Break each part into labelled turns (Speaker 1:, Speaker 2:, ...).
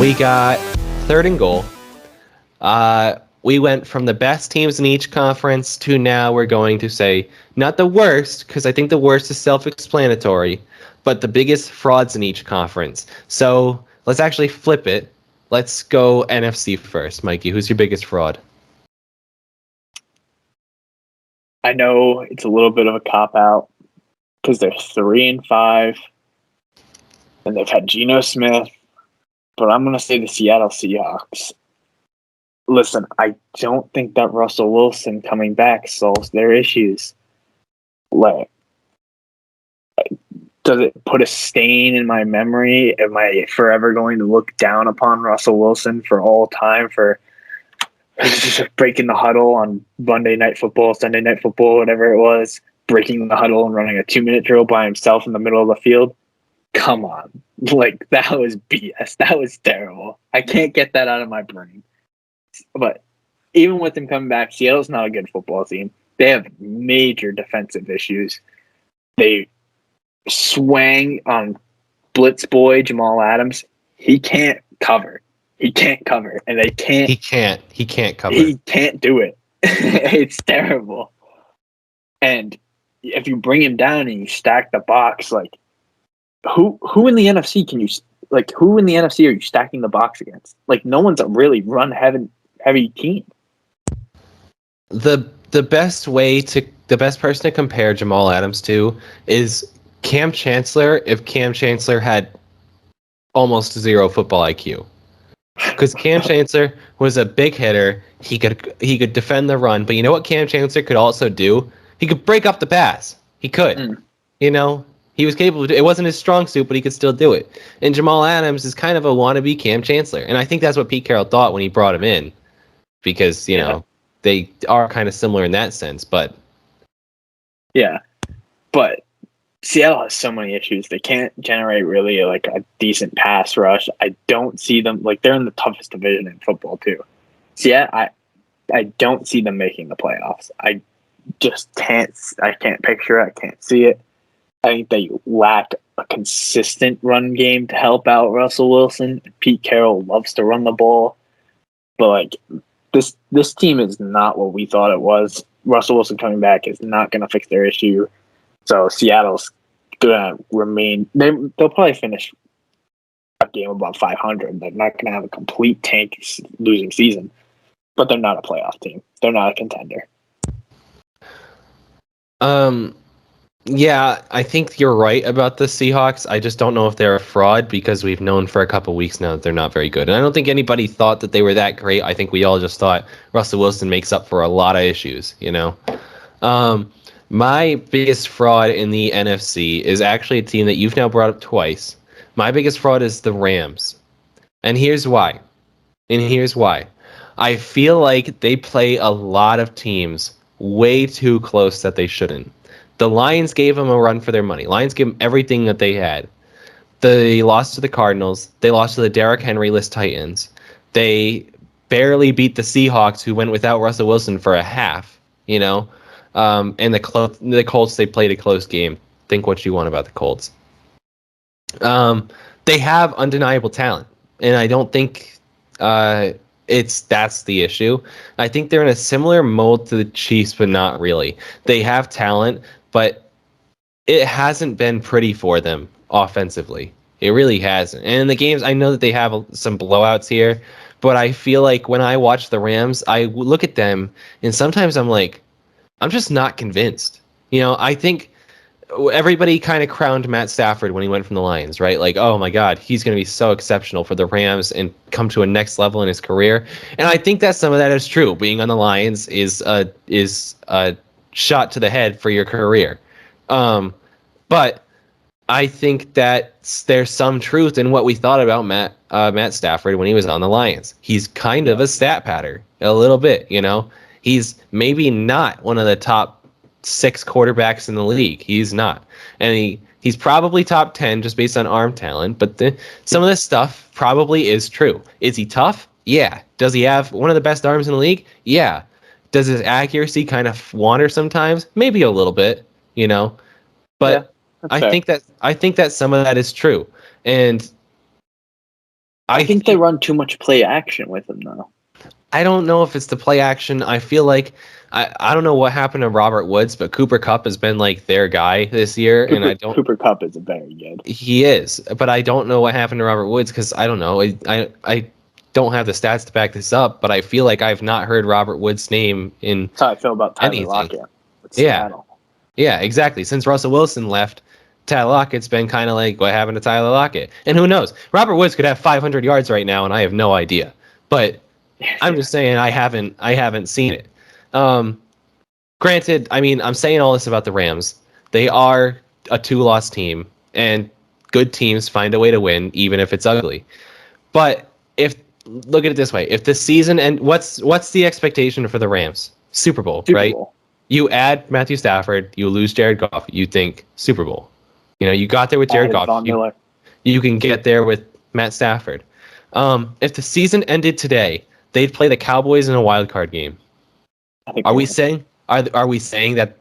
Speaker 1: We got third and goal. We went from the best teams in each conference to now we're going to say not the worst, because I think the worst is self-explanatory, but the biggest frauds in each conference. So let's actually flip it. Let's go NFC first. Mikey, who's your biggest fraud?
Speaker 2: I know it's a little bit of a cop-out because they're 3-5, and they've had Geno Smith, but I'm going to say the Seattle Seahawks. Listen, I don't think that Russell Wilson coming back solves their issues. Like, does it put a stain in my memory? Am I forever going to look down upon Russell Wilson for all time for breaking the huddle on Monday Night Football, Sunday Night Football, whatever it was, breaking the huddle and running a 2-minute drill by himself in the middle of the field? Come on. Like, that was BS. That was terrible. I can't get that out of my brain. But even with him coming back, Seattle's not a good football team. They have major defensive issues. They swang on blitz boy Jamal Adams. He can't cover. He can't cover, and they can't.
Speaker 1: He can't cover.
Speaker 2: He can't do it. It's terrible. And if you bring him down and you stack the box, like who in the NFC can you like? Who in the NFC are you stacking the box against? Like, no one's a really run heavy team.
Speaker 1: The best person to compare Jamal Adams to is Cam Chancellor. If Cam Chancellor had almost zero football IQ. Because Cam Chancellor was a big hitter, he could defend the run, but you know what Cam Chancellor could also do? He could break up the pass. He could. He was capable of it. It wasn't his strong suit, but he could still do it. And Jamal Adams is kind of a wannabe Cam Chancellor, and I think that's what Pete Carroll thought when he brought him in, because they are kind of similar in that sense. But
Speaker 2: but Seattle has so many issues. They can't generate really like a decent pass rush. I don't see them, like, they're in the toughest division in football too. So I don't see them making the playoffs. I just can't picture it. I can't see it. I think they lack a consistent run game to help out Russell Wilson. Pete Carroll loves to run the ball, but like this team is not what we thought it was. Russell Wilson coming back is not going to fix their issue. So Seattle's going to remain. They'll probably finish a game above 500. They're not going to have a complete tank losing season, but they're not a playoff team. They're not a contender.
Speaker 1: Yeah, I think you're right about the Seahawks. I just don't know if they're a fraud, because we've known for a couple weeks now that they're not very good. And I don't think anybody thought that they were that great. I think we all just thought Russell Wilson makes up for a lot of issues, My biggest fraud in the NFC is actually a team that you've now brought up twice. My biggest fraud is the Rams. And here's why. I feel like they play a lot of teams way too close that they shouldn't. The Lions gave them a run for their money. Lions gave them everything that they had. They lost to the Cardinals. They lost to the Derrick Henry-less Titans. They barely beat the Seahawks, who went without Russell Wilson for a half, and the Colts, they played a close game. Think what you want about the Colts. They have undeniable talent, and I don't think that's the issue. I think they're in a similar mold to the Chiefs, but not really. They have talent, but it hasn't been pretty for them offensively. It really hasn't. And in the games, I know that they have some blowouts here, but I feel like when I watch the Rams, I look at them, and sometimes I'm like, I'm just not convinced. I think everybody kind of crowned Matt Stafford when he went from the Lions, right? Like, oh my God, he's going to be so exceptional for the Rams and come to a next level in his career. And I think that some of that is true. Being on the Lions is a shot to the head for your career. But I think that there's some truth in what we thought about Matt Stafford when he was on the Lions. He's kind of a stat patter, a little bit, He's maybe not one of the top 6 quarterbacks in the league. He's not. And he's probably top 10 just based on arm talent, but some of this stuff probably is true. Is he tough? Yeah. Does he have one of the best arms in the league? Yeah. Does his accuracy kind of wander sometimes? Maybe a little bit, But
Speaker 2: yeah, I
Speaker 1: think that some of that is true. And
Speaker 2: I think they run too much play action with him, though.
Speaker 1: I don't know if it's the play action. I feel like I don't know what happened to Robert Woods, but Cooper Kupp has been like their guy this year, and I don't.
Speaker 2: Cooper Kupp is very good.
Speaker 1: He is, but I don't know what happened to Robert Woods because I don't know. I don't have the stats to back this up, but I feel like I've not heard Robert Woods' name in.
Speaker 2: That's how I feel about Tyler
Speaker 1: anything.
Speaker 2: Lockett.
Speaker 1: Yeah, exactly. Since Russell Wilson left, Tyler Lockett's been kind of like, what happened to Tyler Lockett? And who knows? Robert Woods could have 500 yards right now, and I have no idea. But I'm just saying I haven't seen it. Granted, I mean, I'm saying all this about the Rams. They are a 2-loss team, and good teams find a way to win, even if it's ugly. But look at it this way: if the season what's the expectation for the Rams? Super Bowl, right? You add Matthew Stafford, you lose Jared Goff, you think Super Bowl. You got there with Jared Goff. You can get there with Matt Stafford. If the season ended today, they'd play the Cowboys in a wild card game. Are we saying that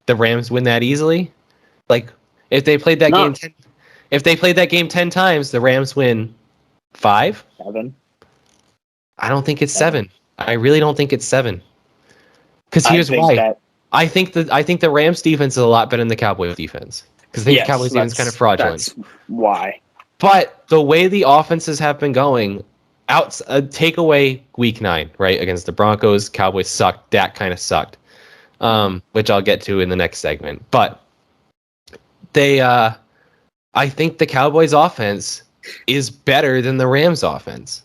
Speaker 1: the Rams win that easily? Like if they played that game 10 times, the Rams win 5?
Speaker 2: 7.
Speaker 1: I don't think it's 7. I really don't think it's 7. Because here's why. I think the Rams defense is a lot better than the Cowboys defense. Because I think the Cowboys defense is kind of fraudulent.
Speaker 2: That's why.
Speaker 1: But the way the offenses have been going, take away Week 9, right, against the Broncos, Cowboys sucked. Dak kind of sucked, which I'll get to in the next segment. But I think the Cowboys offense is better than the Rams offense.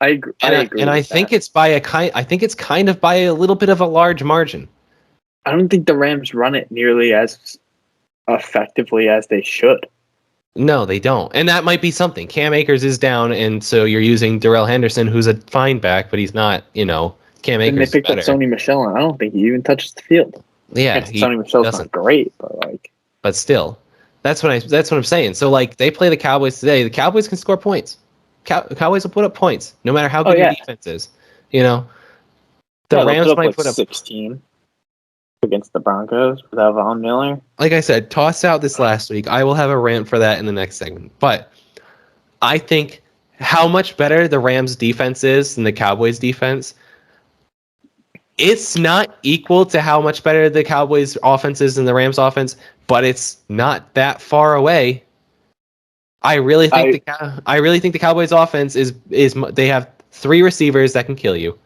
Speaker 2: I agree. And
Speaker 1: I think it's kind of by a little bit of a large margin.
Speaker 2: I don't think the Rams run it nearly as effectively as they should.
Speaker 1: No, they don't. And that might be something. Cam Akers is down, and so you're using Darrell Henderson, who's a fine back, but he's not, Cam Akers.
Speaker 2: And they picked up Sony Michel, and I don't think he even touches the field.
Speaker 1: Yeah,
Speaker 2: Sony Michel's not great, but
Speaker 1: still. That's what I'm saying. So they play the Cowboys today. The Cowboys can score points. Cowboys will put up points, no matter how good your defense is. The Rams might put up
Speaker 2: 16 against the Broncos without Von Miller.
Speaker 1: Like I said, toss out this last week. I will have a rant for that in the next segment. But I think how much better the Rams defense is than the Cowboys defense, it's not equal to how much better the Cowboys offense is than the Rams offense, but it's not that far away. I really think the Cowboys offense is they have 3 receivers that can kill you,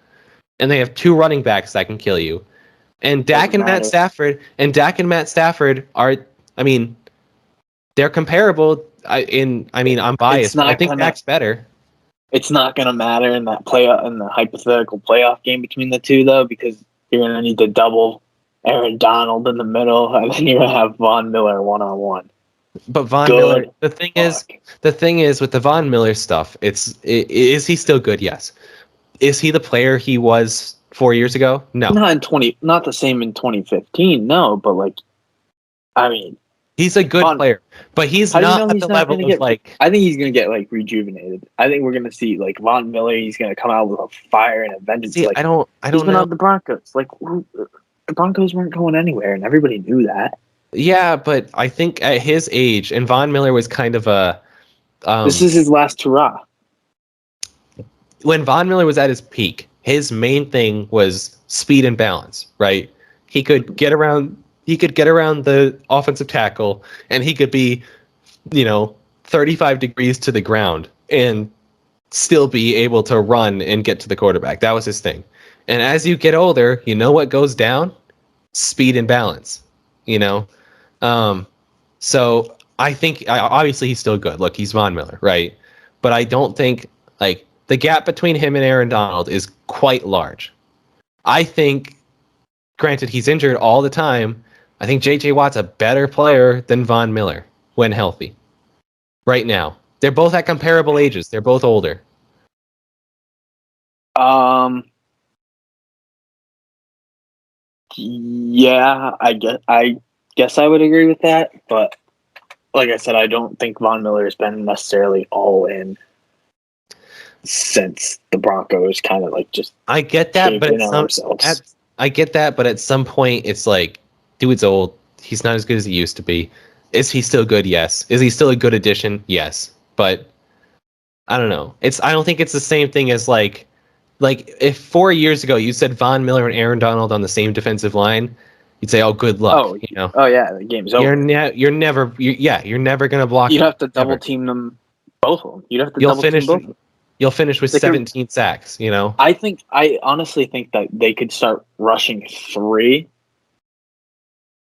Speaker 1: and they have 2 running backs that can kill you. And Dak and Matt Stafford are, they're comparable. I'm biased, but I think Dak's better.
Speaker 2: It's not going to matter in that in the hypothetical playoff game between the two, though, because you're going to need to double Aaron Donald in the middle, and then you're going to have Von Miller 1-on-1.
Speaker 1: But Von Miller, the thing is with the Von Miller stuff, is he still good? Yes. Is he the player he was 4 years ago? No.
Speaker 2: Not the same in 2015. No, but
Speaker 1: he's a good player, but he's not at the level of
Speaker 2: I think he's going to get rejuvenated. I think we're going to see Von Miller. He's going to come out with a fire and a vengeance.
Speaker 1: See, I don't
Speaker 2: he's been on the Broncos. The Broncos weren't going anywhere, and everybody knew that.
Speaker 1: Yeah, but I think at his age, and Von Miller was kind of a.
Speaker 2: This is his last hurrah.
Speaker 1: When Von Miller was at his peak, his main thing was speed and balance. Right, he could get around the offensive tackle, and he could be, 35 degrees to the ground and still be able to run and get to the quarterback. That was his thing. And as you get older, what goes down? Speed and balance. So I think obviously he's still good. Look, he's Von Miller, right? But I don't think the gap between him and Aaron Donald is quite large. I think, granted, he's injured all the time. I think J.J. Watt's a better player than Von Miller when healthy. Right now, they're both at comparable ages. They're both older.
Speaker 2: Yeah, I guess I would agree with that, but like I said, I don't think Von Miller has been necessarily all in since the Broncos kind of just.
Speaker 1: I get that, but at some point, it's dude's old. He's not as good as he used to be. Is he still good? Yes. Is he still a good addition? Yes. But I don't know. I don't think it's the same thing as like if 4 years ago you said Von Miller and Aaron Donald on the same defensive line, you'd say, "Oh, good luck."
Speaker 2: Oh, oh yeah, the game's over.
Speaker 1: You're never gonna block.
Speaker 2: You'd have to double
Speaker 1: ever.
Speaker 2: team them, both of them. You'd have to
Speaker 1: You'll
Speaker 2: double team
Speaker 1: finish.
Speaker 2: both of them.
Speaker 1: You'll finish with
Speaker 2: They could-
Speaker 1: 17 sacks.
Speaker 2: I honestly think that they could start rushing 3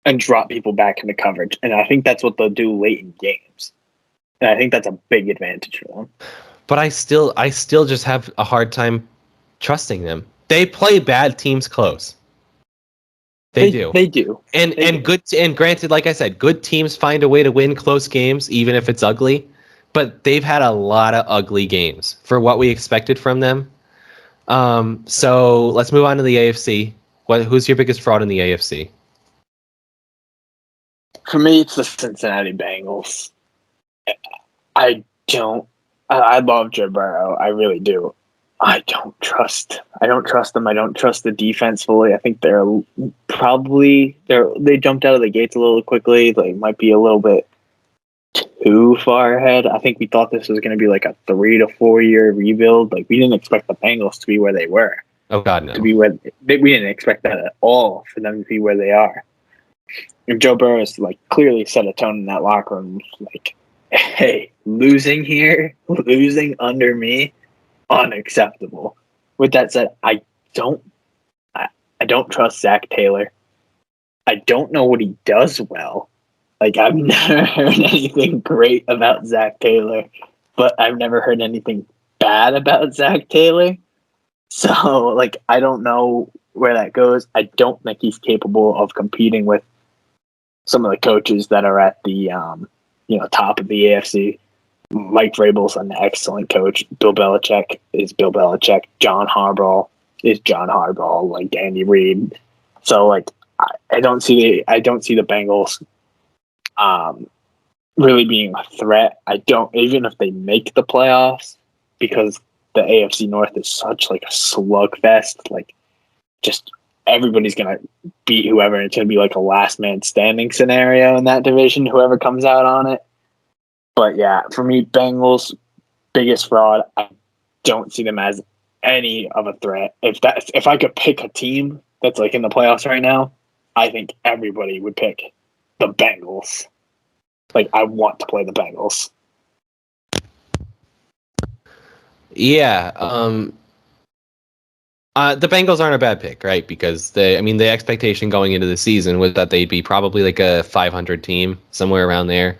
Speaker 2: and drop people back into coverage, and I think that's what they'll do late in games. And I think that's a big advantage for them.
Speaker 1: But I still just have a hard time trusting them. They play bad teams close. They do.
Speaker 2: They do.
Speaker 1: And granted, like I said, good teams find a way to win close games, even if it's ugly. But they've had a lot of ugly games for what we expected from them. So let's move on to the AFC. Who's your biggest fraud in the AFC?
Speaker 2: For me, it's the Cincinnati Bengals. I love Joe Burrow. I really do. I don't trust them. I don't trust the defense fully. I think they jumped out of the gates a little quickly. They might be a little bit too far ahead. I think we thought this was going to be like a 3 to 4 year rebuild. Like, we didn't expect the Bengals to be where they were.
Speaker 1: Oh God, no.
Speaker 2: We didn't expect that at all, for them to be where they are. And Joe Burrow has like clearly set a tone in that locker room. Like, hey, losing here, losing under me, unacceptable. With that said, I don't trust Zach Taylor. I don't know what he does well. Like, I've never heard anything great about Zach Taylor, but I've never heard anything bad about Zach Taylor. So, like, I don't know where that goes. I don't think he's capable of competing with some of the coaches that are at the top of the AFC. Mike Vrabel's an excellent coach. Bill Belichick is Bill Belichick. John Harbaugh is John Harbaugh, like Andy Reid. So, like, I don't see the Bengals really being a threat. I don't, even if they make the playoffs, because the AFC North is such like a slugfest. Like, just everybody's gonna beat whoever, and it's gonna be like a last man standing scenario in that division. Whoever comes out on it. But yeah, for me, Bengals, biggest fraud. I don't see them as any of a threat. If I could pick a team that's like in the playoffs right now, I think everybody would pick the Bengals. Like, I want to play the Bengals.
Speaker 1: Yeah, the Bengals aren't a bad pick, right? Because the expectation going into the season was that they'd be probably like a 500 team, somewhere around there.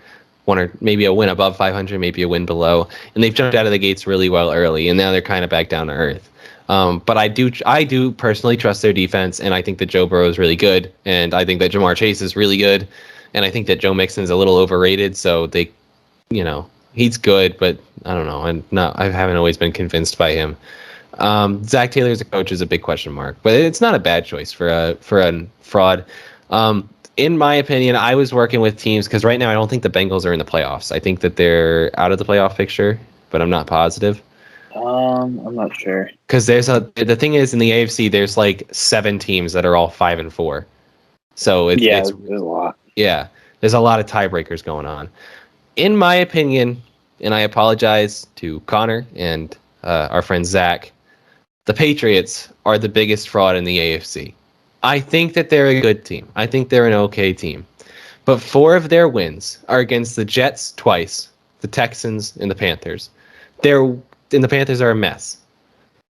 Speaker 1: One or maybe a win above 500, maybe a win below, and they've jumped out of the gates really well early, and now they're kind of back down to earth. But I do personally trust their defense, and I think that Joe Burrow is really good, and I think that Jamar Chase is really good, and I think that Joe Mixon's a little overrated. So they, he's good, but I don't know. I haven't always been convinced by him. Zach Taylor as a coach is a big question mark, but it's not a bad choice for a fraud. In my opinion, I was working with teams because right now I don't think the Bengals are in the playoffs. I think that they're out of the playoff picture, but I'm not positive.
Speaker 2: I'm not sure.
Speaker 1: Because the thing is, in the AFC, there's like 7 teams that are all 5-4. So it's
Speaker 2: there's a lot.
Speaker 1: Yeah, there's a lot of tiebreakers going on. In my opinion, and I apologize to Connor and our friend Zach, the Patriots are the biggest fraud in the AFC. I think that they're a good team. I think they're an okay team. But 4 of their wins are against the Jets twice, the Texans, and the Panthers. The Panthers are a mess.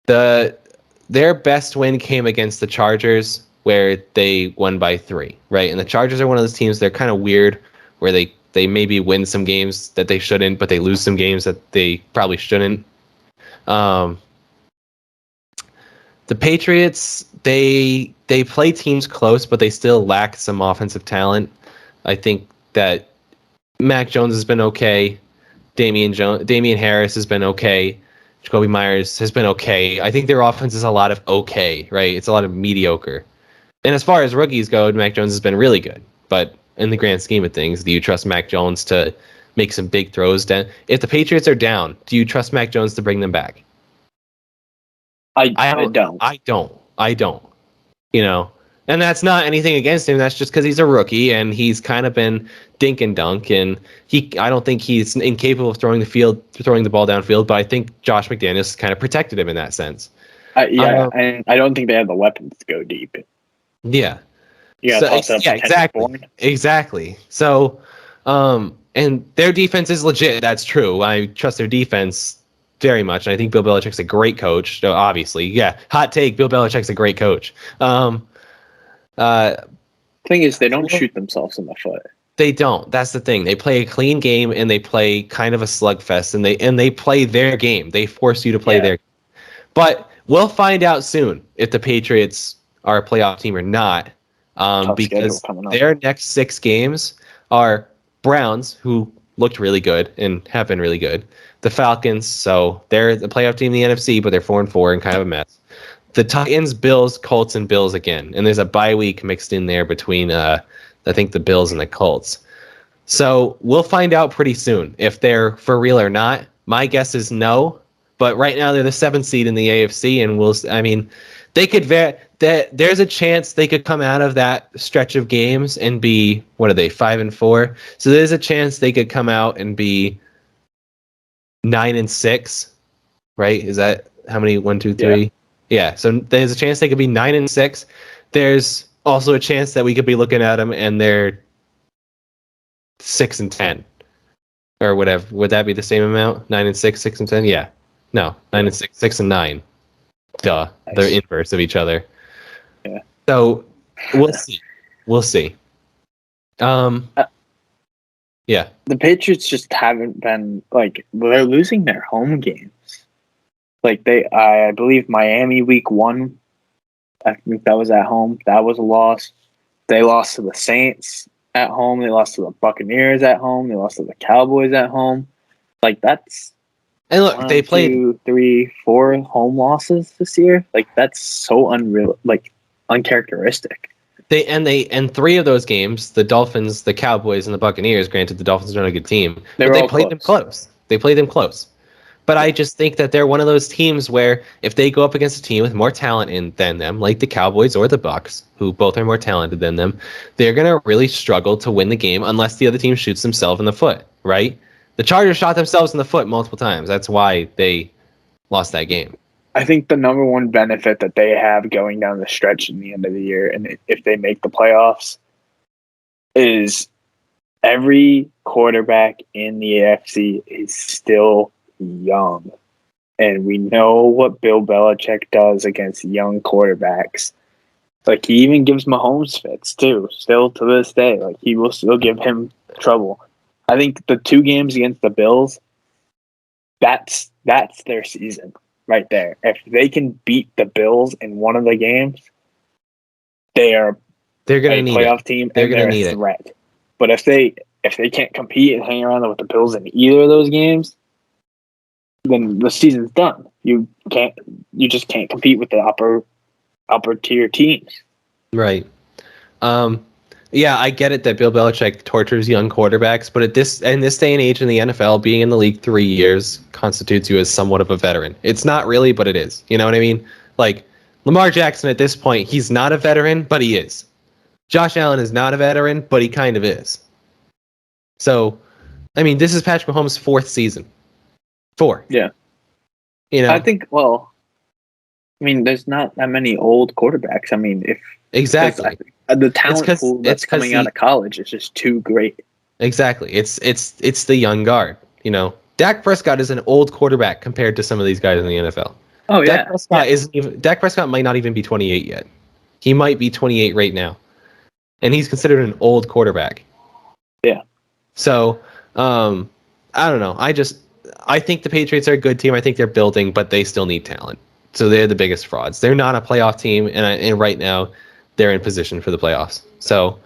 Speaker 1: Their best win came against the Chargers, where they won by 3, right? And the Chargers are one of those teams, they're kind of weird, where they maybe win some games that they shouldn't, but they lose some games that they probably shouldn't. The Patriots, they play teams close, but they still lack some offensive talent. I think that Mac Jones has been okay. Damian Harris has been okay. Jacoby Myers has been okay. I think their offense is a lot of okay, right? It's a lot of mediocre. And as far as rookies go, Mac Jones has been really good. But in the grand scheme of things, do you trust Mac Jones to make some big throws? If the Patriots are down, do you trust Mac Jones to bring them back? I don't. I don't. And that's not anything against him. That's just because he's a rookie and he's kind of been dink and dunk. And I don't think he's incapable of throwing the ball downfield. But I think Josh McDaniels kind of protected him in that sense.
Speaker 2: And I don't think they have the weapons to go deep.
Speaker 1: Yeah.
Speaker 2: You got to toss it up to
Speaker 1: exactly.
Speaker 2: Bourne.
Speaker 1: Exactly. So, and their defense is legit. That's true. I trust their defense very much. And I think Bill Belichick's a great coach. So obviously, yeah. Hot take: Bill Belichick's a great coach.
Speaker 2: Thing is, they don't shoot themselves in the foot.
Speaker 1: They don't. That's the thing. They play a clean game and they play kind of a slugfest, and they play their game. They force you to play their. But we'll find out soon if the Patriots are a playoff team or not, because their next 6 games are Browns, who looked really good and have been really good. The Falcons, so they're the playoff team in the NFC, but they're 4-4 and kind of a mess. The Titans, Bills, Colts, and Bills again. And there's a bye week mixed in there between, I think, the Bills and the Colts. So we'll find out pretty soon if they're for real or not. My guess is no. But right now they're the 7th seed in the AFC. And they could there's a chance they could come out of that stretch of games and be, what are they, 5-4? So there's a chance they could come out and be 9-6, right? Is that how many? 1, 2, 3? Yeah, so there's a chance they could be 9-6. There's also a chance that we could be looking at them and they're 6-10 or whatever. Would that be the same amount? 9-6, 6-10? Yeah. No, 9-6, 6-9. Duh, nice. They're inverse of each other.
Speaker 2: Yeah.
Speaker 1: So we'll see. We'll see. Yeah.
Speaker 2: The Patriots just haven't been they're losing their home games. I believe Miami week 1, I think that was at home. That was a loss. They lost to the Saints at home. They lost to the Buccaneers at home. They lost to the Cowboys at home. That's
Speaker 1: and look, they played
Speaker 2: 2, 3, 4 home losses this year. That's so unreal, uncharacteristic.
Speaker 1: And 3 of those games, the Dolphins, the Cowboys, and the Buccaneers. Granted, the Dolphins are not a good team, but they played them close. They played them close. But I just think that they're one of those teams where if they go up against a team with more talent than them, like the Cowboys or the Bucs, who both are more talented than them, they're going to really struggle to win the game unless the other team shoots themselves in the foot, right? The Chargers shot themselves in the foot multiple times. That's why they lost that game.
Speaker 2: I think the number one benefit that they have going down the stretch in the end of the year, and if they make the playoffs, is every quarterback in the AFC is still young. And we know what Bill Belichick does against young quarterbacks. He even gives Mahomes fits too, still to this day. He will still give him trouble. I think the 2 games against the Bills, that's their season right there. If they can beat the Bills in one of the games, they're going to need a playoff team and they're a threat. But if they can't compete and hang around with the Bills in either of those games, then the season's done. You just can't compete with the upper tier teams.
Speaker 1: Right. Yeah, I get it that Bill Belichick tortures young quarterbacks, but in this day and age in the NFL, being in the league 3 years constitutes you as somewhat of a veteran. It's not really, but it is. You know what I mean? Lamar Jackson at this point, he's not a veteran, but he is. Josh Allen is not a veteran, but he kind of is. So, this is Patrick Mahomes' 4th season. 4.
Speaker 2: Yeah. I think, there's not that many old quarterbacks.
Speaker 1: Exactly.
Speaker 2: The talent pool that's coming out of college is just too great.
Speaker 1: Exactly. It's the young guard. Dak Prescott is an old quarterback compared to some of these guys in the NFL.
Speaker 2: Oh, yeah.
Speaker 1: Dak Prescott might not even be 28 yet. He might be 28 right now. And he's considered an old quarterback.
Speaker 2: Yeah.
Speaker 1: So, I don't know. I think the Patriots are a good team. I think they're building, but they still need talent. So they're the biggest frauds. They're not a playoff team, and right now they're in position for the playoffs. So,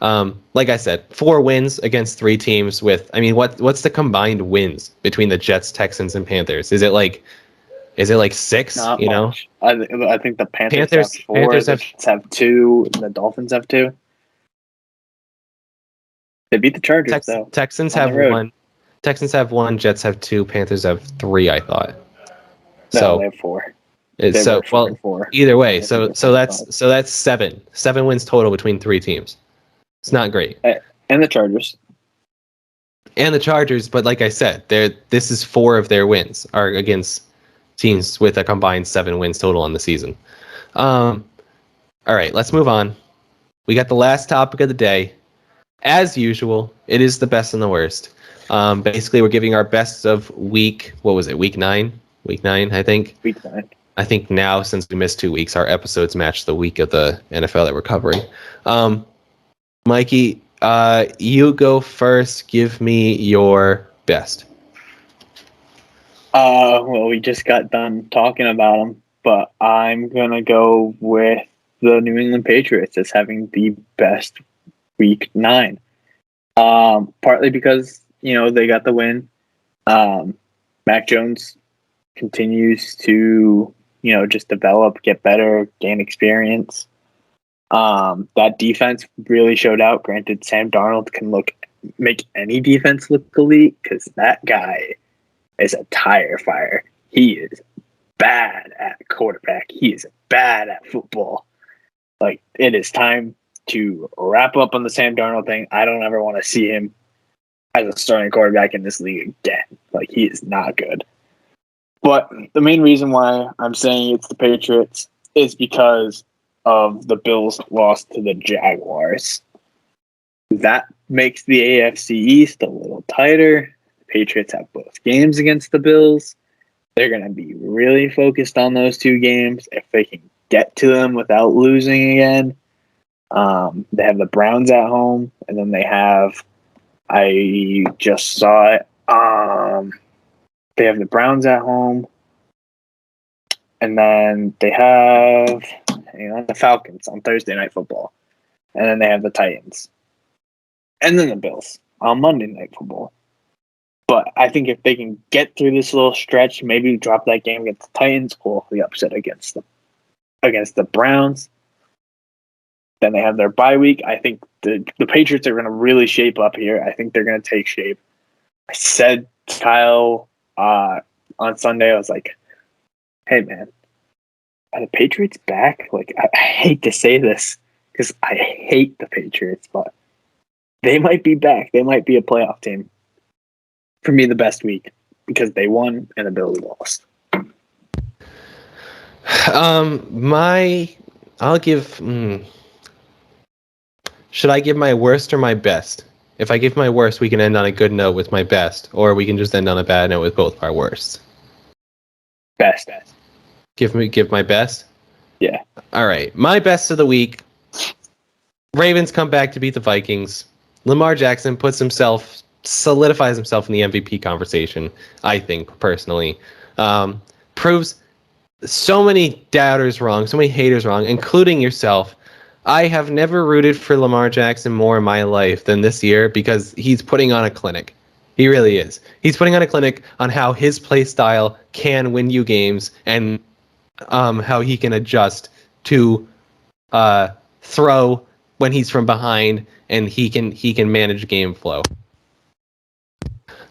Speaker 1: like I said, 4 wins against 3 teams with, what's the combined wins between the Jets, Texans, and Panthers? Is it like 6?
Speaker 2: Not much. I think the Panthers have 4, the Jets have 2, and the Dolphins have 2. They beat the Chargers, though.
Speaker 1: Texans have 1. Texans have 1, Jets have 2, Panthers have 3, I thought.
Speaker 2: No, they have 4.
Speaker 1: It's
Speaker 2: They
Speaker 1: so
Speaker 2: were 4
Speaker 1: well
Speaker 2: and 4.
Speaker 1: either way.
Speaker 2: I think
Speaker 1: So
Speaker 2: that's 5.
Speaker 1: that's seven wins total between 3 teams. It's not great.
Speaker 2: And the Chargers.
Speaker 1: And the Chargers, but like I said, this is 4 of their wins are against teams with a combined 7 wins total on the season. All right, let's move on. We got the last topic of the day. As usual, it is the best and the worst. Basically, we're giving our best of week. What was it? Week 9. Week 9, I think.
Speaker 2: Week 9.
Speaker 1: I think now, since we missed 2 weeks, our episodes match the week of the NFL that we're covering. Mikey, you go first. Give me your best.
Speaker 2: Well, we just got done talking about them, but I'm gonna go with the New England Patriots as having the best week 9. Partly because they got the win. Mac Jones continues to just develop, get better, gain experience. That defense really showed out. Granted, Sam Darnold can make any defense look elite because that guy is a tire fire. He is bad at quarterback. He is bad at football. Like, it is time to wrap up on the Sam Darnold thing. I don't ever want to see him as a starting quarterback in this league again. Like, he is not good. But the main reason why I'm saying it's the Patriots is because of the Bills' loss to the Jaguars. That makes the AFC East a little tighter. The Patriots have both games against the Bills. They're going to be really focused on those 2 games if they can get to them without losing again. They have the Browns at home, and then they have, I just saw it, they have the Browns at home, and then they have the Falcons on Thursday Night Football, and then they have the Titans, and then the Bills on Monday Night Football. But I think if they can get through this little stretch, maybe drop that game against the Titans, pull the upset against the Browns, then they have their bye week. I think the Patriots are going to really shape up here. I think they're going to take shape. I said to Kyle on Sunday, I was like, hey, man, are the Patriots back? Like, I hate to say this because I hate the Patriots, but they might be back. They might be a playoff team. For me, the best week because they won and the Bills lost.
Speaker 1: I'll give. Should I give my worst or my best? If I give my worst, we can end on a good note with my best, or we can just end on a bad note with both our worsts.
Speaker 2: Best.
Speaker 1: Give my best?
Speaker 2: Yeah.
Speaker 1: All right. My best of the week. Ravens come back to beat the Vikings. Lamar Jackson solidifies himself in the MVP conversation, I think, personally. Proves so many doubters wrong, so many haters wrong, including yourself. I have never rooted for Lamar Jackson more in my life than this year because he's putting on a clinic. He really is. He's putting on a clinic on how his play style can win you games and how he can adjust to throw when he's from behind and he can manage game flow.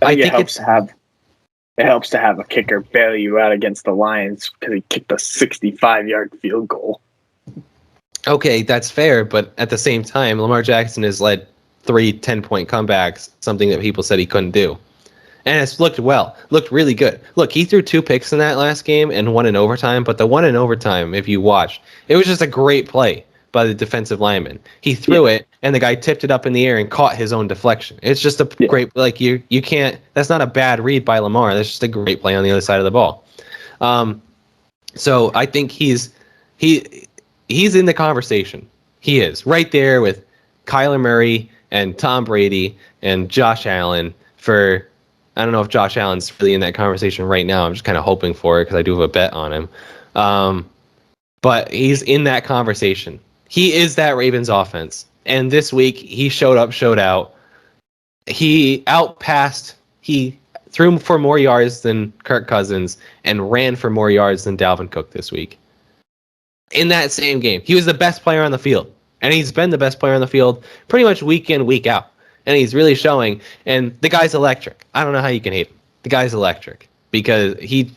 Speaker 2: I think it helps to have a kicker bail you out against the Lions because he kicked a 65-yard field goal.
Speaker 1: Okay, that's fair, but at the same time, Lamar Jackson has led 3 10-point comebacks, something that people said he couldn't do. And it's looked really good. Look, he threw 2 picks in that last game and 1 in overtime, but the 1 in overtime, if you watch, it was just a great play by the defensive lineman. He threw it, and the guy tipped it up in the air and caught his own deflection. It's just a great, like, you can't, that's not a bad read by Lamar. That's just a great play on the other side of the ball. So I think he's in the conversation. He is right there with Kyler Murray and Tom Brady and Josh Allen for, I don't know if Josh Allen's really in that conversation right now. I'm just kind of hoping for it because I do have a bet on him. But he's in that conversation. He is that Ravens offense. And this week he showed out. He threw for more yards than Kirk Cousins and ran for more yards than Dalvin Cook this week. In that same game, he was the best player on the field, and he's been the best player on the field pretty much week in, week out, and he's really showing. And the guy's electric. I don't know how you can hate him. The guy's electric because he's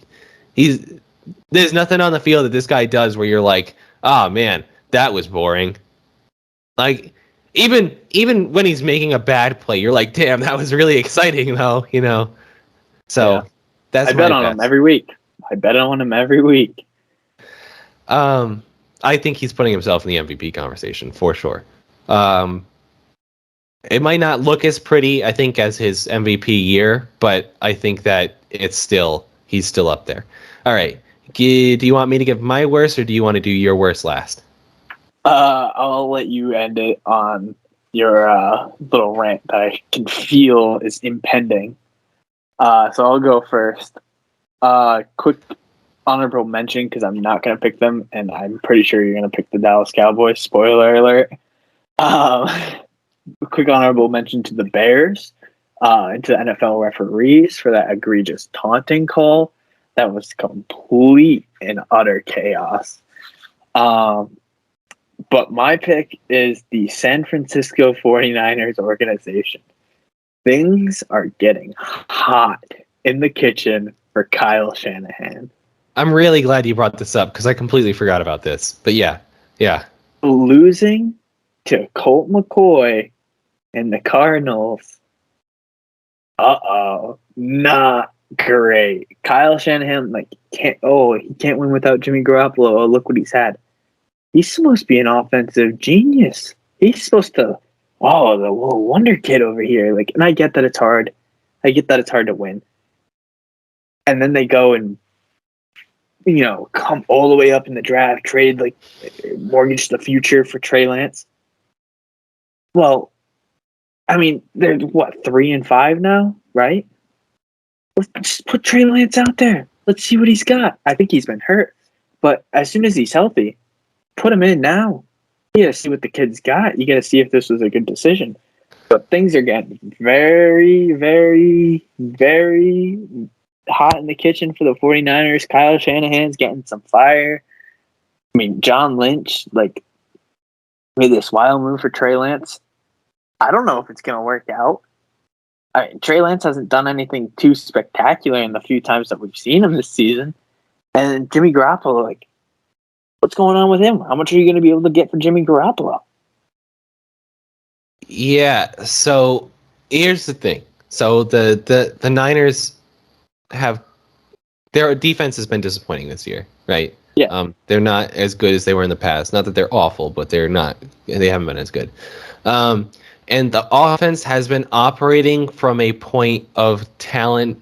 Speaker 1: There's nothing on the field that this guy does where you're like, oh man, that was boring. Like even when he's making a bad play, you're like, damn, that was really exciting though, you know. So that's
Speaker 2: I
Speaker 1: my
Speaker 2: bet on him
Speaker 1: best.
Speaker 2: every week. I bet on him every week.
Speaker 1: I think he's putting himself in the MVP conversation for sure. It might not look as pretty, I think, as his MVP year, but I think that he's still up there. All right. Do you want me to give my worst, or do you want to do your worst last?
Speaker 2: I'll let you end it on your little rant that I can feel is impending. So I'll go first. Quick honorable mention, because I'm not going to pick them, and I'm pretty sure you're going to pick the Dallas Cowboys. Spoiler alert. Quick honorable mention to the Bears, and to the NFL referees for that egregious taunting call. That was complete and utter chaos. But my pick is the San Francisco 49ers organization. Things are getting hot in the kitchen for Kyle Shanahan.
Speaker 1: I'm really glad you brought this up because I completely forgot about this. But yeah.
Speaker 2: Losing to Colt McCoy and the Cardinals. Not great. Kyle Shanahan he can't win without Jimmy Garoppolo. Oh, look what he's had. He's supposed to be an offensive genius. He's supposed to, the little wonder kid over here. And I get that it's hard. I get that it's hard to win. And then they go and, come all the way up in the draft, trade, mortgage the future for Trey Lance. Well, I mean, they're 3-5 now, right? Let's just put Trey Lance out there. Let's see what he's got. I think he's been hurt. But as soon as he's healthy, put him in now. You got to see what the kid's got. You got to see if this was a good decision. But things are getting very, very, very hot in the kitchen for the 49ers. Kyle Shanahan's getting some fire. I mean, John Lynch, made this wild move for Trey Lance. I don't know if it's going to work out. Trey Lance hasn't done anything too spectacular in the few times that we've seen him this season. And Jimmy Garoppolo, what's going on with him? How much are you going to be able to get for Jimmy Garoppolo?
Speaker 1: Yeah, so here's the thing. So the Niners their defense has been disappointing this year, right?
Speaker 2: Yeah.
Speaker 1: They're not as good as they were in the past. Not that they're awful, but they haven't been as good. And the offense has been operating from a point of talent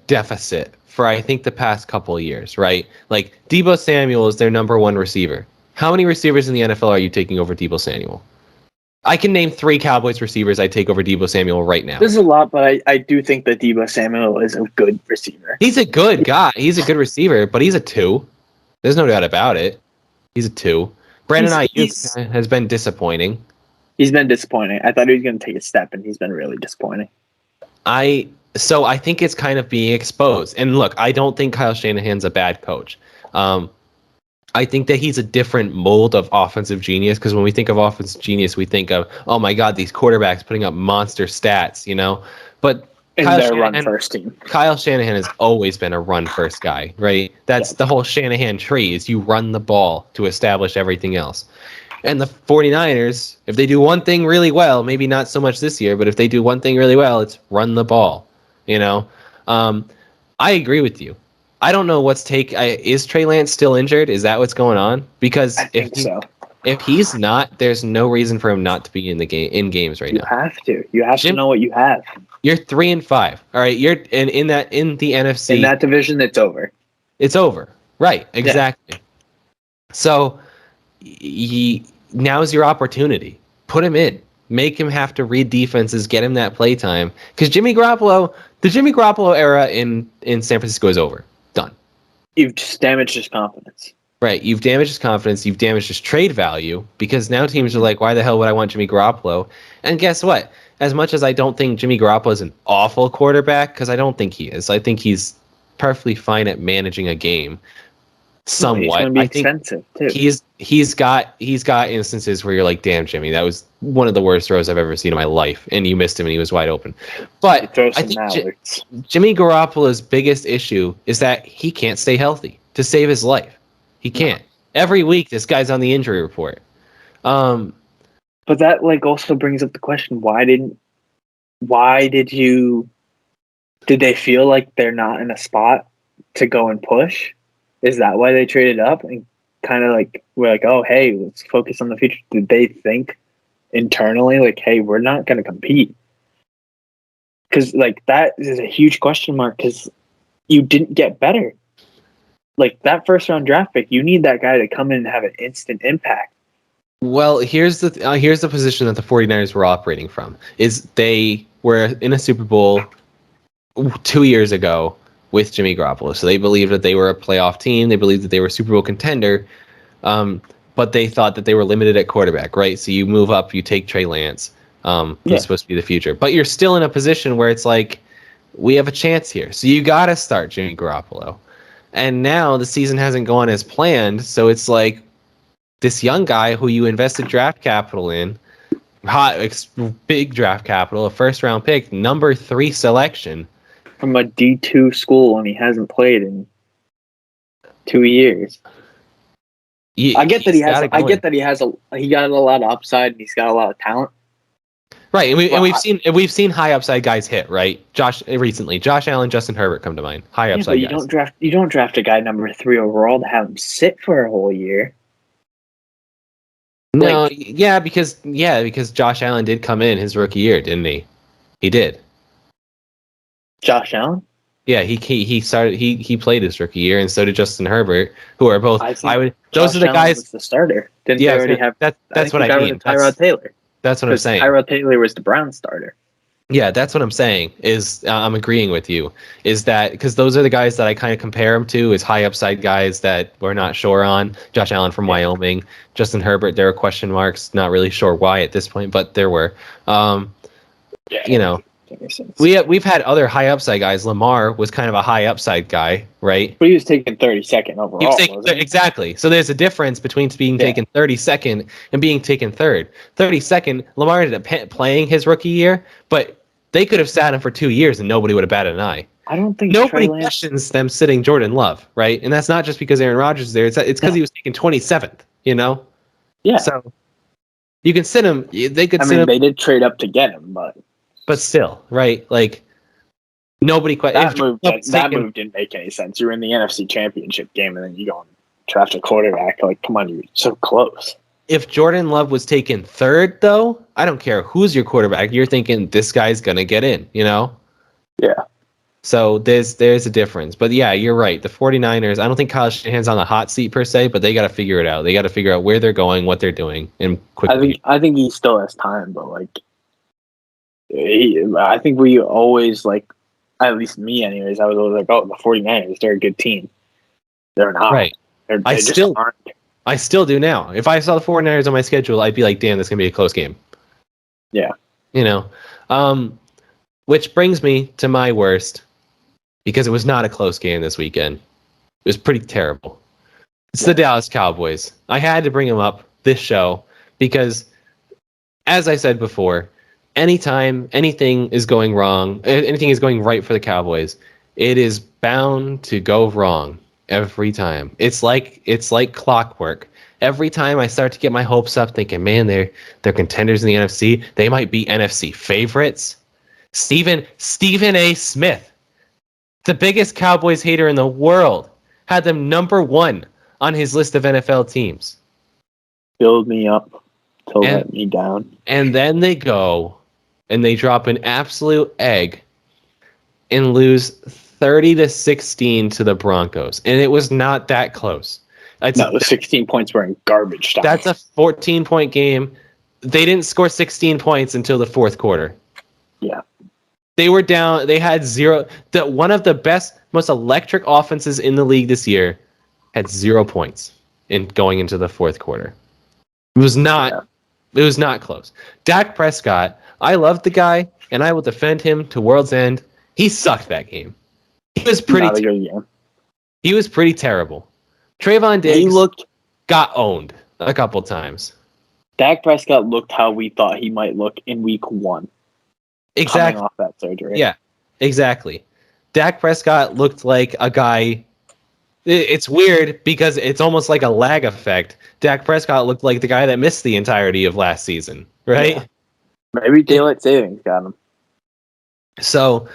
Speaker 1: deficit for I think the past couple of years, right? Deebo Samuel is their number one receiver. How many receivers in the NFL are you taking over Deebo Samuel? I can name 3 Cowboys receivers I take over Deebo Samuel right now.
Speaker 2: This is a lot, but I do think that Deebo Samuel is a good receiver.
Speaker 1: He's a good guy. He's a good receiver, but he's a 2. There's no doubt about it. He's a 2. Brandon Ayuk has been disappointing.
Speaker 2: He's been disappointing. I thought he was going to take a step, and he's been really disappointing.
Speaker 1: So I think it's kind of being exposed. And look, I don't think Kyle Shanahan's a bad coach. I think that he's a different mold of offensive genius, because when we think of offensive genius, we think of, oh my God, these quarterbacks putting up monster stats, But
Speaker 2: run-first team.
Speaker 1: Kyle Shanahan has always been a run-first guy, right? That's the whole Shanahan tree, is you run the ball to establish everything else. And the 49ers, if they do one thing really well, maybe not so much this year, but if they do one thing really well, it's run the ball, I agree with you. I don't know is Trey Lance still injured? Is that what's going on? Because if he's not, there's no reason for him not to be in games right now.
Speaker 2: You have to know what you have.
Speaker 1: You're 3-5. All right, you're in the NFC.
Speaker 2: In that division, it's over.
Speaker 1: It's over. Right, exactly. Yeah. So now's your opportunity. Put him in. Make him have to read defenses, get him that play time. Because the Jimmy Garoppolo era in San Francisco is over. Done.
Speaker 2: You've just damaged his confidence.
Speaker 1: Right. You've damaged his confidence. You've damaged his trade value, because now teams are like, why the hell would I want Jimmy Garoppolo? And guess what? As much as I don't think Jimmy Garoppolo is an awful quarterback, because I don't think he is. I think he's perfectly fine at managing a game.
Speaker 2: No, he's
Speaker 1: somewhat.
Speaker 2: going to be
Speaker 1: I think
Speaker 2: expensive too.
Speaker 1: he's got instances where you're like, damn, Jimmy, that was one of the worst throws I've ever seen in my life, and you missed him and he was wide open. But
Speaker 2: Throw
Speaker 1: I
Speaker 2: some
Speaker 1: think
Speaker 2: mallards.
Speaker 1: Jimmy Garoppolo's biggest issue is that he can't stay healthy to save his life. He can't. Every week, this guy's on the injury report.
Speaker 2: But that like also brings up the question: did they feel like they're not in a spot to go and push? Is that why they traded up and kind of like we're like, oh hey, let's focus on the future? Did they think internally like, hey, we're not going to compete? Because like that is a huge question mark because you didn't get better. Like that first round draft pick, you need that guy to come in and have an instant impact.
Speaker 1: Well, here's the position that the 49ers were operating from. Is they were in a Super Bowl 2 years ago with Jimmy Garoppolo. So they believed that they were a playoff team. They believed that they were a Super Bowl contender. But they thought that they were limited at quarterback, right? So you move up, you take Trey Lance. He's supposed to be the future. But you're still in a position where it's like, we have a chance here. So you got to start Jimmy Garoppolo. And now the season hasn't gone as planned. So it's like this young guy who you invested draft capital in, big draft capital, a first round pick, number 3 selection.
Speaker 2: From a D2 school and he hasn't played in 2 years. I get that he has. I get that he got a lot of upside and he's got a lot of talent.
Speaker 1: Right, and we've seen high upside guys hit, right? Josh Allen, Justin Herbert come to mind. High upside guys.
Speaker 2: You don't draft a guy number 3 overall to have him sit for a whole year.
Speaker 1: No, because Josh Allen did come in his rookie year, didn't he? He did.
Speaker 2: Josh Allen?
Speaker 1: Yeah, he started. He played his rookie year, and so did Justin Herbert, who are both. Those are the guys.
Speaker 2: Was the starter. Didn't they already have?
Speaker 1: That's what I mean.
Speaker 2: Tyrod Taylor.
Speaker 1: That's what I'm saying.
Speaker 2: Tyrod Taylor was the Browns starter.
Speaker 1: Yeah, that's what I'm saying. I'm agreeing with you. Is that because those are the guys that I kind of compare him to, is high upside guys that we're not sure on. Josh Allen from Wyoming, Justin Herbert. There are question marks. Not really sure why at this point, but there were. We've had other high upside guys. Lamar was kind of a high upside guy, right?
Speaker 2: But he was taken 32nd overall.
Speaker 1: Exactly. So there's a difference between being taken 32nd and being taken 3rd. 32nd, Lamar ended up playing his rookie year, but they could have sat him for 2 years and nobody would have batted an eye.
Speaker 2: I don't think
Speaker 1: nobody questions them sitting Jordan Love, right? And that's not just because Aaron Rodgers is there. It's because he was taken 27th. You know.
Speaker 2: Yeah.
Speaker 1: So you can sit him. They could.
Speaker 2: They did trade up to get him, but
Speaker 1: still, right? Like nobody
Speaker 2: questions. That move didn't make any sense. You're in the NFC Championship game, and then you go and draft a quarterback. Like, come on, you're so close.
Speaker 1: If Jordan Love was taken 3rd, though, I don't care who's your quarterback. You're thinking this guy's gonna get in, you know?
Speaker 2: Yeah.
Speaker 1: So there's a difference. But yeah, you're right. The 49ers, I don't think Kyle Shanahan's on the hot seat per se, but they got to figure it out. They got to figure out where they're going, what they're doing, and quickly.
Speaker 2: I think he still has time, but like, I think we always like, at least me anyways, I was always like, oh, the 49ers, they're a good team. They're not.
Speaker 1: Right.
Speaker 2: They just aren't.
Speaker 1: I still do now. If I saw the 49ers on my schedule, I'd be like, damn, this is going to be a close game.
Speaker 2: Yeah.
Speaker 1: You know? Which brings me to my worst, because it was not a close game this weekend. It was pretty terrible. It's the Dallas Cowboys. I had to bring them up this show because, as I said before, anytime anything is going wrong, anything is going right for the Cowboys, it is bound to go wrong. Every time. It's like clockwork. Every time I start to get my hopes up thinking, man, they're contenders in the NFC. They might be NFC favorites. Stephen A. Smith, the biggest Cowboys hater in the world, had them number 1 on his list of NFL teams.
Speaker 2: Build me up to let me down.
Speaker 1: And then they go and they drop an absolute egg and lose 30-16 to the Broncos, and it was not that close.
Speaker 2: The 16 points were in garbage time.
Speaker 1: That's a 14-point game. They didn't score 16 points until the 4th quarter.
Speaker 2: Yeah,
Speaker 1: they were down. They had 0. One of the best, most electric offenses in the league this year had 0 points in going into the 4th quarter. It was not. Yeah. It was not close. Dak Prescott, I love the guy, and I will defend him to world's end. He sucked that game. He was pretty. He was pretty terrible. Trayvon
Speaker 2: He
Speaker 1: Diggs
Speaker 2: looked.
Speaker 1: got owned a couple times.
Speaker 2: Dak Prescott looked how we thought he might look in week 1, coming
Speaker 1: Exactly.
Speaker 2: off that surgery.
Speaker 1: Yeah, exactly. Dak Prescott looked like a guy. It's weird because it's almost like a lag effect. Dak Prescott looked like the guy that missed the entirety of last season, right?
Speaker 2: Yeah. Maybe daylight savings got him.
Speaker 1: So,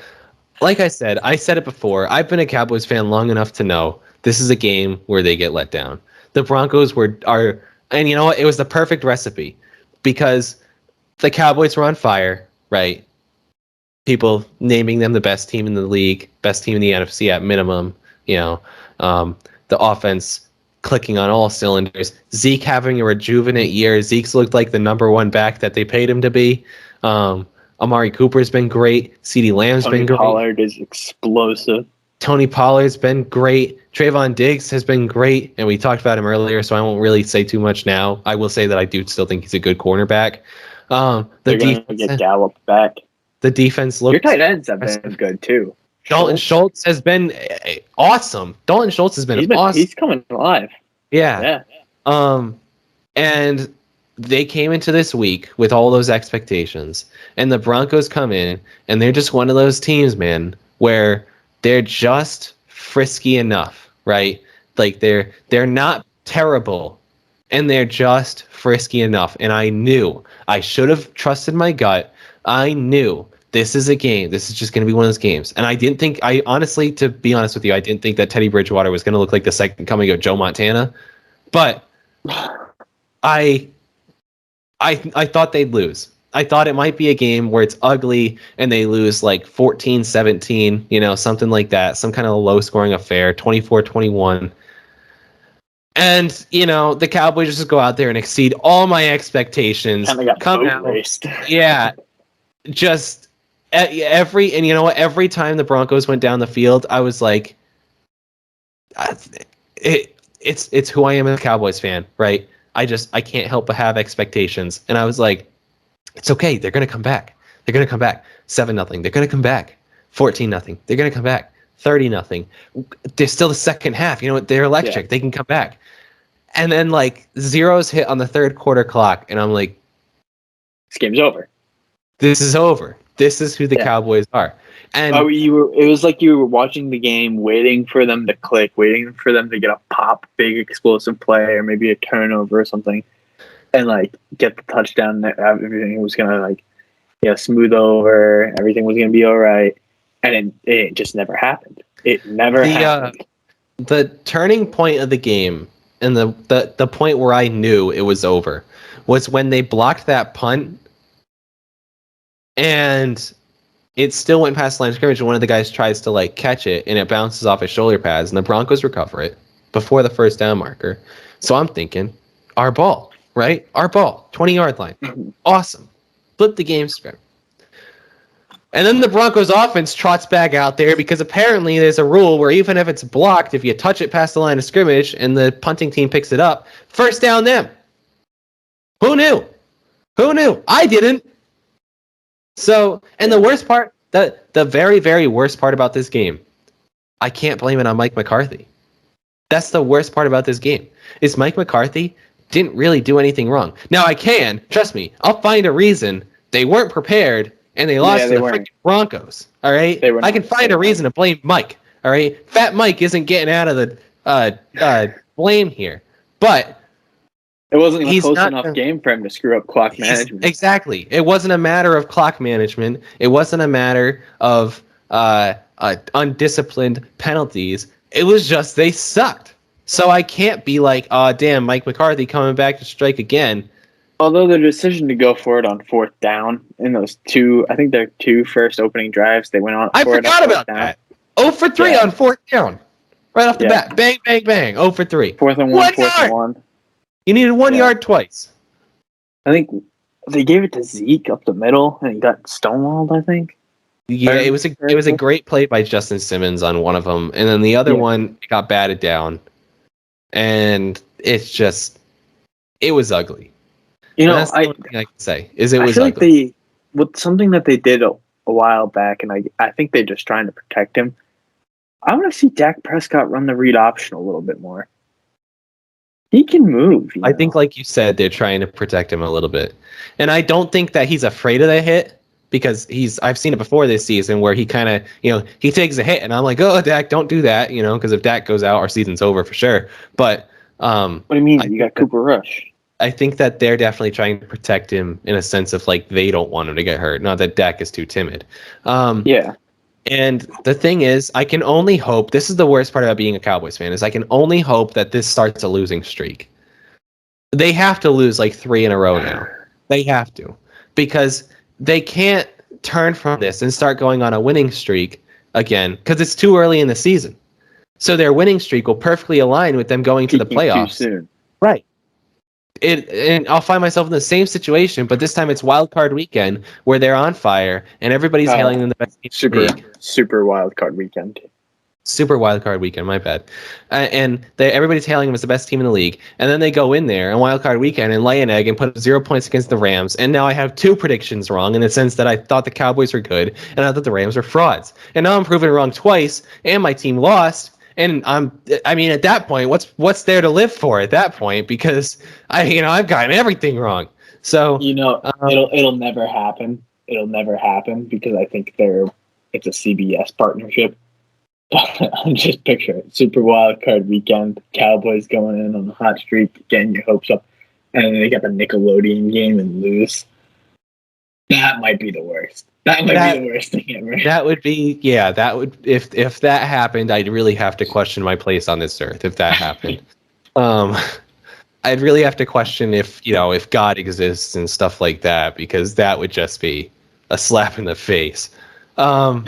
Speaker 1: like I said it before. I've been a Cowboys fan long enough to know this is a game where they get let down. The Broncos and you know what? It was the perfect recipe because the Cowboys were on fire, right? People naming them the best team in the league, best team in the NFC at minimum. You know, the offense clicking on all cylinders. Zeke having a rejuvenant year. Zeke's looked like the number one back that they paid him to be. Amari Cooper's been great. CeeDee Lamb's
Speaker 2: Tony
Speaker 1: been great.
Speaker 2: Pollard is explosive.
Speaker 1: Tony Pollard's been great. Trayvon Diggs has been great, and we talked about him earlier, so I won't really say too much now. I will say that I do still think he's a good cornerback.
Speaker 2: They're going to get Gallup back.
Speaker 1: The defense looks.
Speaker 2: Your tight ends have been good too.
Speaker 1: Dalton Schultz has been awesome. Dalton Schultz has been awesome.
Speaker 2: He's coming alive.
Speaker 1: Yeah. And they came into this week with all those expectations, and the Broncos come in, and they're just one of those teams, man, where they're just frisky enough, right? Like they're not terrible, and they're just frisky enough. And I knew I should have trusted my gut. I knew this is a game. This is just going to be one of those games. And I honestly, to be honest with you, I didn't think that Teddy Bridgewater was going to look like the second coming of Joe Montana. But I thought they'd lose. I thought it might be a game where it's ugly and they lose like 14-17, something like that. Some kind of low scoring affair, 24-21. And, the Cowboys just go out there and exceed all my expectations.
Speaker 2: Kind of got
Speaker 1: come
Speaker 2: boat
Speaker 1: out.
Speaker 2: raced.
Speaker 1: Yeah. Just every time the Broncos went down the field, I was like, it's who I am as a Cowboys fan, right? I can't help but have expectations. And I was like, it's okay. They're going to come back. They're going to come back. 7-0. They're going to come back. 14-0. They're going to come back. 30-0. There's still the second half. They're electric. Yeah. They can come back. And then zeros hit on the third quarter clock. And I'm like,
Speaker 2: this game's over.
Speaker 1: This is over. This is who the Cowboys are. And
Speaker 2: it was like you were watching the game, waiting for them to click, waiting for them to get a pop, big explosive play, or maybe a turnover or something, and get the touchdown. Everything was gonna smooth over. Everything was gonna be all right, and it just never happened. It never happened.
Speaker 1: The turning point of the game, and the point where I knew it was over, was when they blocked that punt. And it still went past the line of scrimmage, and one of the guys tries to catch it, and it bounces off his shoulder pads, and the Broncos recover it before the first down marker. So I'm thinking, our ball, right? Our ball, 20-yard line. Awesome. Flip the game script. And then the Broncos offense trots back out there because apparently there's a rule where even if it's blocked, if you touch it past the line of scrimmage and the punting team picks it up, first down them. Who knew? I didn't. So, and the worst part, the very, very worst part about this game, I can't blame it on Mike McCarthy. That's the worst part about this game, is Mike McCarthy didn't really do anything wrong. Now, trust me, I'll find a reason they weren't prepared and they lost to the freaking Broncos, all right? I can find a reason to blame Mike, all right? Fat Mike isn't getting out of the blame here, but
Speaker 2: it wasn't a close enough game for him to screw up clock management.
Speaker 1: Exactly. It wasn't a matter of clock management. It wasn't a matter of undisciplined penalties. It was just they sucked. So I can't be like, oh, damn, Mike McCarthy coming back to strike again.
Speaker 2: Although the decision to go for it on fourth down in those I think their two first opening drives, they went on.
Speaker 1: I forgot about that. 0 for 3 on fourth down. Right off the bat. Bang, bang, bang. 0 for 3.
Speaker 2: 4th and 1, 4th and 1.
Speaker 1: You needed 1 yard twice.
Speaker 2: I think they gave it to Zeke up the middle, and he got stonewalled, I think.
Speaker 1: Yeah, it was a great play by Justin Simmons on one of them, and then the other one got batted down, and it was ugly. That's the only thing I can say is it was ugly.
Speaker 2: With something that they did a while back, and I think they're just trying to protect him. I want to see Dak Prescott run the read option a little bit more. He can move.
Speaker 1: I think, like you said, they're trying to protect him a little bit. And I don't think that he's afraid of the hit because I've seen it before this season where he kind of, he takes a hit and I'm like, oh, Dak, don't do that, because if Dak goes out, our season's over for sure. But
Speaker 2: what do you mean? You got Cooper Rush.
Speaker 1: I think that they're definitely trying to protect him in a sense of like they don't want him to get hurt. Not that Dak is too timid.
Speaker 2: Yeah.
Speaker 1: And the thing is, I can only hope, this is the worst part about being a Cowboys fan, is I can only hope that this starts a losing streak. They have to lose like 3 in a row now. They have to. Because they can't turn from this and start going on a winning streak again because it's too early in the season. So their winning streak will perfectly align with them going to the playoffs.
Speaker 2: Too soon.
Speaker 1: Right. And I'll find myself in the same situation, but this time it's wild card weekend where they're on fire and everybody's hailing them the best team in the league.
Speaker 2: Super wild card weekend.
Speaker 1: Super wild card weekend, my bad. And everybody's hailing them as the best team in the league. And then they go in there on wild card weekend and lay an egg and put 0 points against the Rams. And now I have 2 predictions wrong in the sense that I thought the Cowboys were good and I thought the Rams were frauds. And now I'm proven wrong twice and my team lost. And at that point, what's there to live for at that point? Because I've gotten everything wrong. So
Speaker 2: it'll never happen. It'll never happen because I think it's a CBS partnership. I'm just picture it. Super wild card weekend. Cowboys going in on the hot streak, getting your hopes up, and then they got the Nickelodeon game and lose. That might be the worst. That might be the worst thing ever.
Speaker 1: That would be, that would, if that happened, I'd really have to question my place on this earth if that happened. I'd really have to question if God exists and stuff like that, because that would just be a slap in the face. But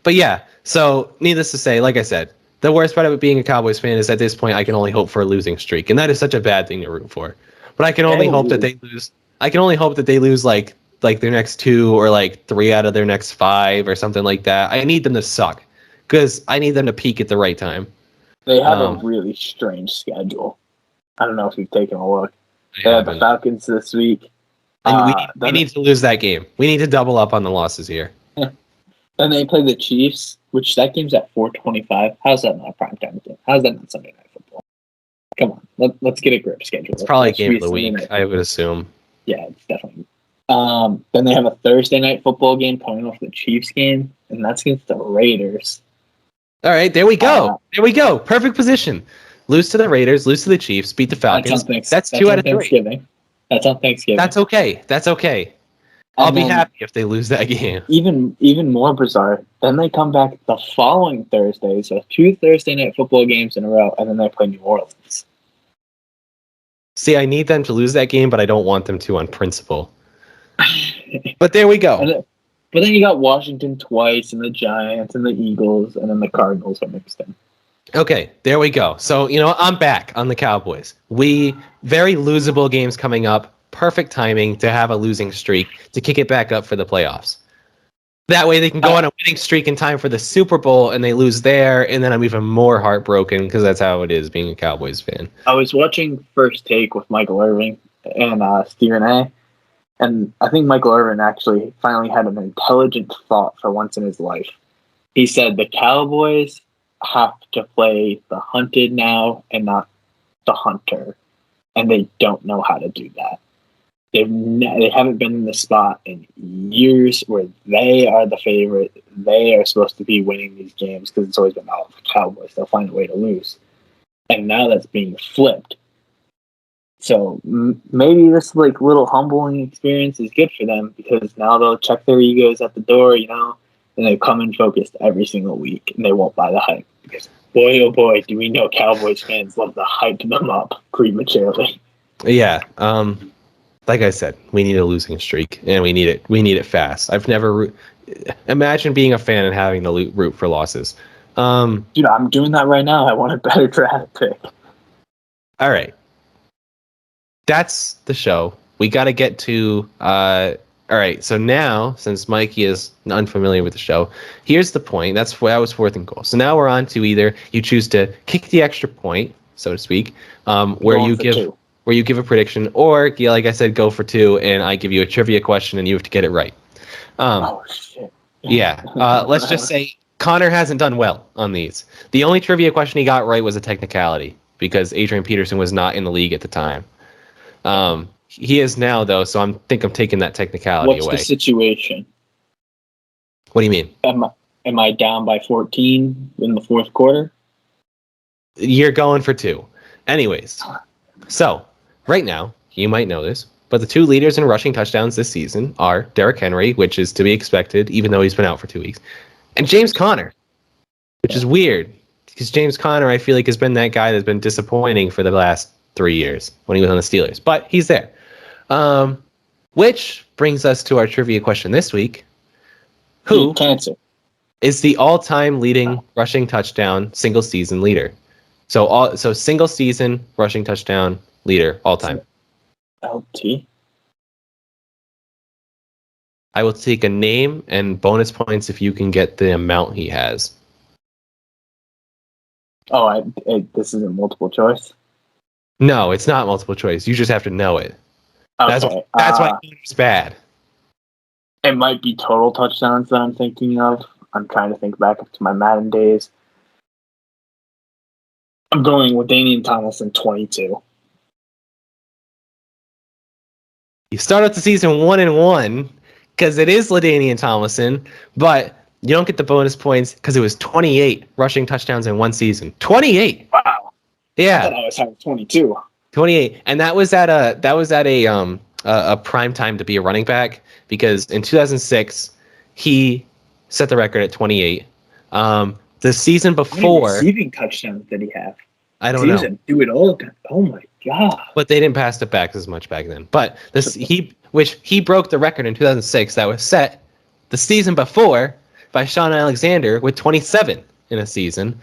Speaker 1: yeah, so needless to say, like I said, the worst part of it being a Cowboys fan is at this point I can only hope for a losing streak, and that is such a bad thing to root for. But I can only hope that they lose. I can only hope that they lose like their next 2 or like 3 out of their next 5 or something like that. I need them to suck because I need them to peak at the right time.
Speaker 2: They have a really strange schedule. I don't know if you've taken a look. They have the Falcons this week.
Speaker 1: And we need to lose that game. We need to double up on the losses here.
Speaker 2: Then they play the Chiefs, which that game's at 4:25. How's that not a primetime game? How's that not Sunday Night Football? Come on, let's get a grip schedule.
Speaker 1: It's probably a game of the week, I would assume.
Speaker 2: Yeah, it's definitely. Then they have a Thursday Night Football game coming off the Chiefs game, and that's against the Raiders.
Speaker 1: All right, there we go. There we go. Perfect position. Lose to the Raiders, lose to the Chiefs, beat the Falcons. That's 2 out of 3.
Speaker 2: That's on Thanksgiving.
Speaker 1: That's okay. I'll be happy if they lose that game.
Speaker 2: Even more bizarre, then they come back the following Thursday, so 2 Thursday Night Football games in a row, and then they play New Orleans.
Speaker 1: See, I need them to lose that game, but I don't want them to on principle. But there we go.
Speaker 2: But then you got Washington twice, and the Giants, and the Eagles, and then the Cardinals are mixed in.
Speaker 1: Okay, there we go. So, I'm back on the Cowboys. Very losable games coming up. Perfect timing to have a losing streak to kick it back up for the playoffs. That way they can go on a winning streak in time for the Super Bowl and they lose there, and then I'm even more heartbroken because that's how it is being a Cowboys fan.
Speaker 2: I was watching First Take with Michael Irving and Stephen A. And I think Michael Irvin actually finally had an intelligent thought for once in his life. He said the Cowboys have to play the hunted now and not the hunter. And they don't know how to do that. They haven't been in the spot in years where they are the favorite. They are supposed to be winning these games because it's always been all the Cowboys. They'll find a way to lose. And now that's being flipped. So maybe this little humbling experience is good for them because now they'll check their egos at the door, and they come in focused every single week and they won't buy the hype because boy, oh boy, do we know Cowboys fans love to hype them up prematurely.
Speaker 1: Yeah. Like I said, we need a losing streak and we need it fast. I've never imagine being a fan and having to root for losses.
Speaker 2: Dude, I'm doing that right now. I want a better draft pick.
Speaker 1: All right. That's the show. We got to get to all right, so now, since Mikey is unfamiliar with the show, here's the point. That was 4th and goal. So now we're on to either you choose to kick the extra point, so to speak, where you give a prediction, or like I said, go for 2, and I give you a trivia question, and you have to get it right.
Speaker 2: Oh shit!
Speaker 1: Yeah. Let's just say Connor hasn't done well on these. The only trivia question he got right was a technicality because Adrian Peterson was not in the league at the time. He is now, though, so I'm taking that technicality
Speaker 2: What's
Speaker 1: away.
Speaker 2: the situation?
Speaker 1: What do you mean?
Speaker 2: Am I down by 14 in the fourth quarter?
Speaker 1: You're going for 2. Anyways, so right now, you might know this, but the 2 leaders in rushing touchdowns this season are Derrick Henry, which is to be expected, even though he's been out for 2 weeks, and James Conner, which is weird because James Conner, I feel like, has been that guy that's been disappointing for the last 3 years when he was on the Steelers, but he's there. Which brings us to our trivia question this week. Who is the all-time leading rushing touchdown single season leader? So single season rushing touchdown leader all time.
Speaker 2: LT.
Speaker 1: I will take a name and bonus points if you can get the amount he has.
Speaker 2: Oh, this isn't multiple choice?
Speaker 1: No, it's not multiple choice. You just have to know it.
Speaker 2: Okay.
Speaker 1: That's why it's bad.
Speaker 2: It might be total touchdowns that I'm thinking of. I'm trying to think back up to my Madden days. I'm going with Danian Tomlinson, 22.
Speaker 1: You start out the season 1-1 because it is LaDainian Tomlinson, but you don't get the bonus points because it was 28 rushing touchdowns in one season. 28.
Speaker 2: Wow.
Speaker 1: Yeah.
Speaker 2: I thought I was having 22.
Speaker 1: 28, and that was at a prime time to be a running back because in 2006 he set the record at 28. The season before,
Speaker 2: how many receiving touchdowns did he have?
Speaker 1: I don't know.
Speaker 2: He was do it all. Oh my god!
Speaker 1: But they didn't pass it back as much back then. But he broke the record in 2006 that was set the season before by Shaun Alexander with 27 in a season,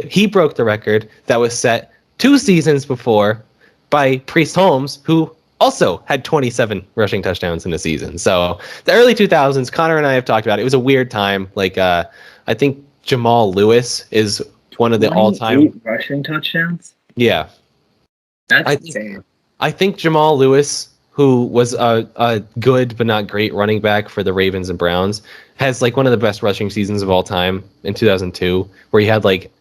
Speaker 1: he broke the record that was set 2 seasons before by Priest Holmes, who also had 27 rushing touchdowns in a season. So the early 2000s, Connor and I have talked about it. It was a weird time. Like I think Jamal Lewis is one of the all-time
Speaker 2: rushing touchdowns.
Speaker 1: Yeah,
Speaker 2: that's insane.
Speaker 1: I think Jamal Lewis, who was a good but not great running back for the Ravens and Browns, has like one of the best rushing seasons of all time in 2002, where he had like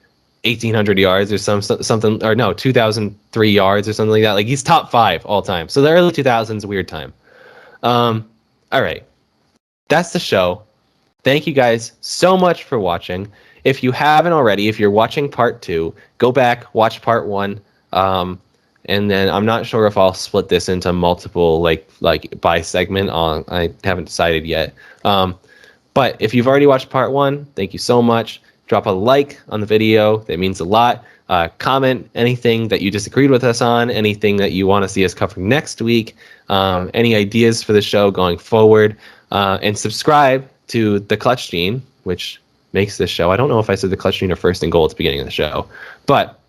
Speaker 1: 1,800 yards or something, or no, 2,003 yards or something like that. Like he's top 5 all time. So the early 2000s, weird time. All right, that's the show. Thank you guys so much for watching. If you haven't already, if you're watching part 2, go back, watch part 1. And then I'm not sure if I'll split this into multiple, like by segment. I haven't decided yet. But if you've already watched part 1, thank you so much. Drop a like on the video. That means a lot. Comment anything that you disagreed with us on, anything that you want to see us cover next week, any ideas for the show going forward, and subscribe to The Clutch Gene, which makes this show. I don't know if I said The Clutch Gene or First and Goal at the beginning of the show, but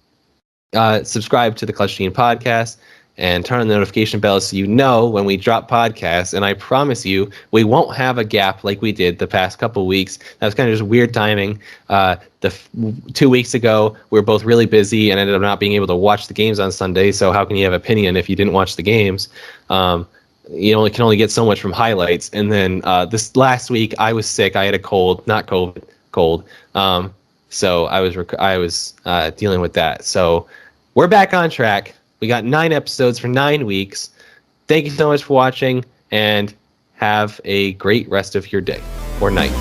Speaker 1: subscribe to the Clutch Gene podcast and turn on the notification bell so you know when we drop podcasts. And I promise you, we won't have a gap like we did the past couple weeks. That was kind of just weird timing. 2 weeks ago, we were both really busy and ended up not being able to watch the games on Sunday. So how can you have opinion if you didn't watch the games? You can only get so much from highlights. And then this last week, I was sick. I had a cold, not COVID, cold. So I was dealing with that. So we're back on track. We got 9 episodes for 9 weeks. Thank you so much for watching, and have a great rest of your day or night.